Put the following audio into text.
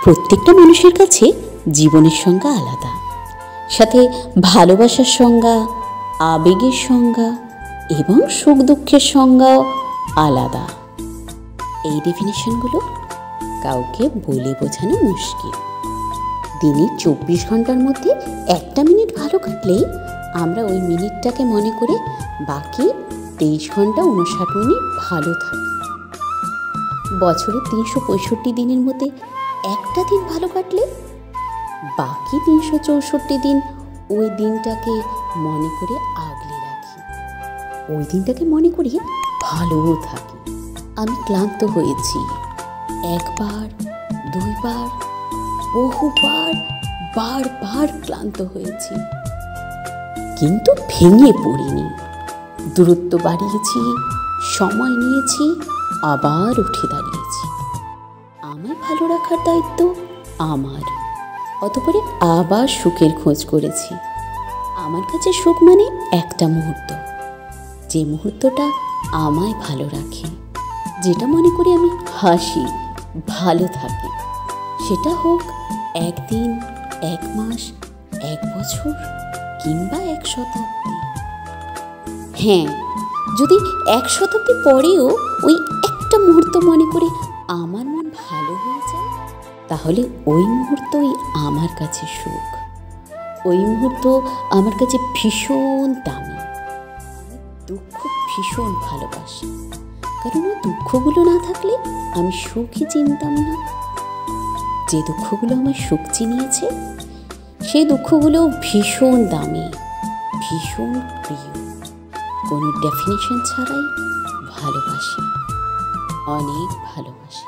প্রত্যেকটা মানুষের কাছে জীবনের সংজ্ঞা আলাদা, সাথে ভালোবাসার সংজ্ঞা, আবেগের সংজ্ঞা এবং সুখ দুঃখের সংজ্ঞাও আলাদা। এই ডেফিনেশনগুলো কাউকে বলে বোঝানো মুশকিল। দিনের 24 ঘন্টার মধ্যে 1টা মিনিট ভালো কাটলেই আমরা ওই মিনিটটাকে মনে করে বাকি 23 ঘন্টা 59 মিনিট ভালো থাকি। বছরে 365 দিনের মধ্যে 1টা দিন ভালো কাটলে বাকি 364 দিন ওই দিনটাকে মনে করে আগলে রাখি, ওই দিনটাকে মনে করি ভালোও থাকি। আমি ক্লান্ত হয়েছি, একবার, দুইবার, বহুবার, বারবার ক্লান্ত হয়েছি, কিন্তু ভেঙে পড়িনি। দূরত্ব বাড়িয়েছি, সময় নিয়েছি, আবার উঠে দাঁড়িয়েছি। আমায় ভালো রাখার দায়িত্ব আমার। অতঃপরে আবার সুখের খোঁজ করেছি। আমার কাছে সুখ মানে একটা মুহূর্ত, যে মুহূর্তটা আমায় ভালো রাখে, যেটা মনে করি আমি হাসি, ভালো থাকি। সেটা হোক 1 দিন, 1 মাস, 1 বছর কিংবা 1 শতাব্দী। হ্যাঁ, যদি 1 শতাব্দী পরেও ওই একটা মুহূর্ত মনে করে আমার মন ভালো হয়ে যায়, তাহলে ওই মুহূর্তই আমার কাছে সুখ। ওই মুহূর্ত আমার কাছে ভীষণ দামি। দুঃখ ভীষণ ভালোবাসি, কারণ ওই দুঃখগুলো না থাকলে আমি সুখই চিনতাম না। যে দুঃখগুলো আমার সুখ চিনিয়েছে, সেই দুঃখগুলো ভীষণ দামি, ভীষণ প্রিয়। কোনো ডেফিনেশন ছাড়াই ভালোবাসি, অনেক ভালোবাসি।